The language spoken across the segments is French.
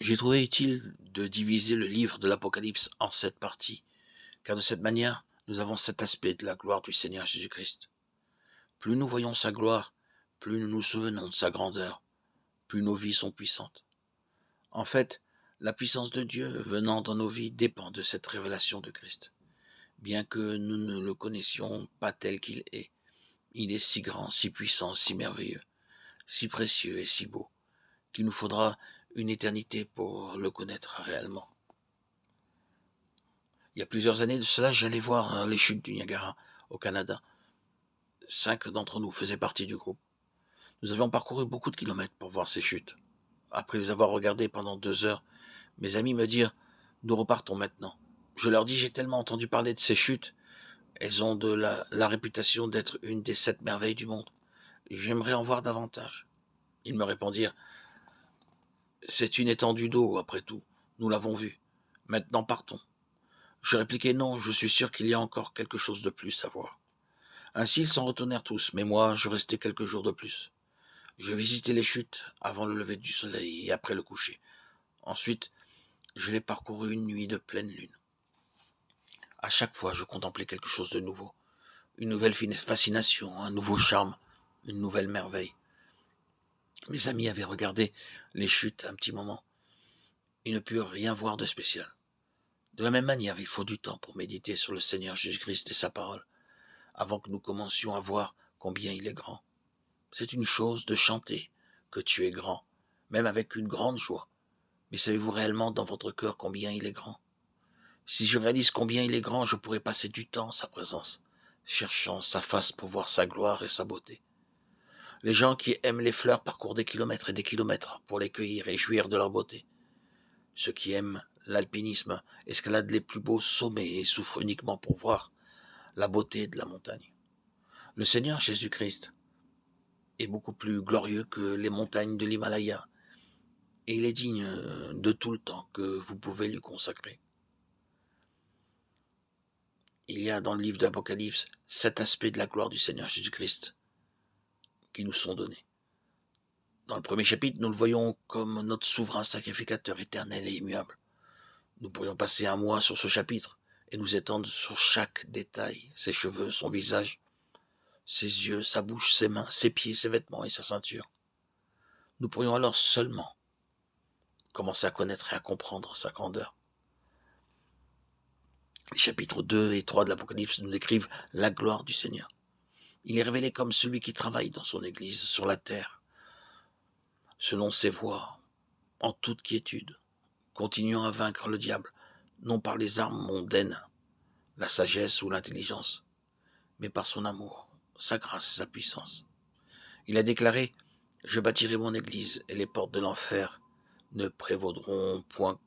J'ai trouvé utile de diviser le livre de l'Apocalypse en 7 parties, car de cette manière, nous avons 7 aspects de la gloire du Seigneur Jésus-Christ. Plus nous voyons sa gloire, plus nous nous souvenons de sa grandeur, plus nos vies sont puissantes. En fait, la puissance de Dieu venant dans nos vies dépend de cette révélation de Christ. Bien que nous ne le connaissions pas tel qu'il est, il est si grand, si puissant, si merveilleux, si précieux et si beau, qu'il nous faudra une éternité pour le connaître réellement. Il y a plusieurs années de cela, j'allais voir les chutes du Niagara au Canada. 5 d'entre nous faisaient partie du groupe. Nous avions parcouru beaucoup de kilomètres pour voir ces chutes. Après les avoir regardées pendant 2 heures, mes amis me dirent « Nous repartons maintenant ». Je leur dis « J'ai tellement entendu parler de ces chutes. Elles ont de la réputation d'être une des 7 merveilles du monde. J'aimerais en voir davantage. » Ils me répondirent « C'est une étendue d'eau, après tout. Nous l'avons vue. Maintenant partons. » Je répliquai « Non, je suis sûr qu'il y a encore quelque chose de plus à voir. » Ainsi ils s'en retournèrent tous, mais moi je restai quelques jours de plus. Je visitai les chutes avant le lever du soleil et après le coucher. Ensuite, je les parcourus une nuit de pleine lune. À chaque fois, je contemplais quelque chose de nouveau. Une nouvelle fascination, un nouveau charme, une nouvelle merveille. Mes amis avaient regardé les chutes un petit moment. Ils ne purent rien voir de spécial. De la même manière, il faut du temps pour méditer sur le Seigneur Jésus-Christ et sa parole, avant que nous commencions à voir combien il est grand. C'est une chose de chanter que tu es grand, même avec une grande joie. Mais savez-vous réellement dans votre cœur combien il est grand? Si je réalise combien il est grand, je pourrais passer du temps en sa présence, cherchant sa face pour voir sa gloire et sa beauté. Les gens qui aiment les fleurs parcourent des kilomètres et des kilomètres pour les cueillir et jouir de leur beauté. Ceux qui aiment l'alpinisme escaladent les plus beaux sommets et souffrent uniquement pour voir la beauté de la montagne. Le Seigneur Jésus-Christ est beaucoup plus glorieux que les montagnes de l'Himalaya, et il est digne de tout le temps que vous pouvez lui consacrer. Il y a dans le livre de l'Apocalypse 7 aspects de la gloire du Seigneur Jésus-Christ qui nous sont donnés. Dans le premier chapitre, nous le voyons comme notre souverain sacrificateur éternel et immuable. Nous pourrions passer un mois sur ce chapitre et nous étendre sur chaque détail, ses cheveux, son visage, ses yeux, sa bouche, ses mains, ses pieds, ses vêtements et sa ceinture. Nous pourrions alors seulement commencer à connaître et à comprendre sa grandeur. Les chapitres 2 et 3 de l'Apocalypse nous décrivent la gloire du Seigneur. Il est révélé comme celui qui travaille dans son Église sur la terre, selon ses voies, en toute quiétude, continuant à vaincre le diable, non par les armes mondaines, la sagesse ou l'intelligence, mais par son amour, sa grâce et sa puissance. Il a déclaré « Je bâtirai mon Église et les portes de l'enfer ne prévaudront point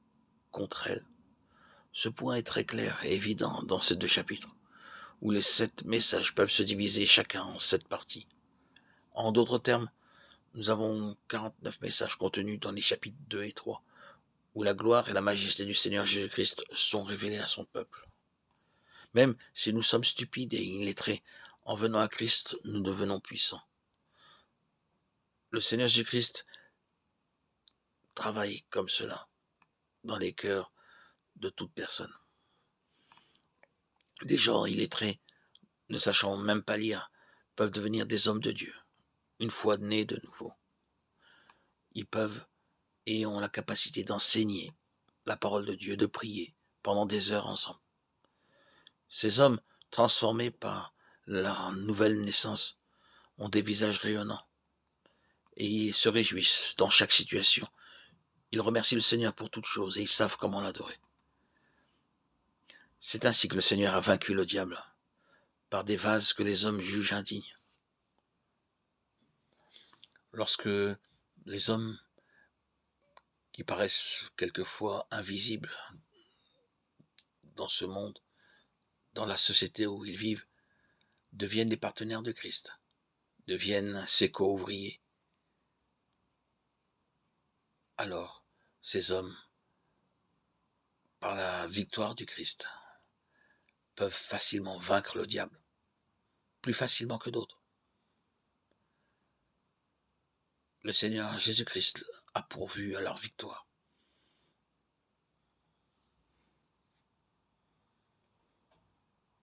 contre elle. » Ce point est très clair et évident dans ces 2 chapitres, où les 7 messages peuvent se diviser chacun en 7 parties. En d'autres termes, nous avons 49 messages contenus dans les chapitres 2 et 3, où la gloire et la majesté du Seigneur Jésus-Christ sont révélées à son peuple. Même si nous sommes stupides et illettrés, en venant à Christ, nous devenons puissants. Le Seigneur Jésus-Christ travaille comme cela dans les cœurs de toute personne. Des gens illettrés, ne sachant même pas lire, peuvent devenir des hommes de Dieu, une fois nés de nouveau. Ils peuvent et ont la capacité d'enseigner la parole de Dieu, de prier pendant des heures ensemble. Ces hommes, transformés par leur nouvelle naissance, ont des visages rayonnants et ils se réjouissent dans chaque situation. Ils remercient le Seigneur pour toutes choses et ils savent comment l'adorer. C'est ainsi que le Seigneur a vaincu le diable, par des vases que les hommes jugent indignes. Lorsque les hommes qui paraissent quelquefois invisibles dans ce monde, dans la société où ils vivent, deviennent des partenaires de Christ, deviennent ses co-ouvriers. Alors, ces hommes, par la victoire du Christ, peuvent facilement vaincre le diable, plus facilement que d'autres. Le Seigneur Jésus-Christ a pourvu à leur victoire.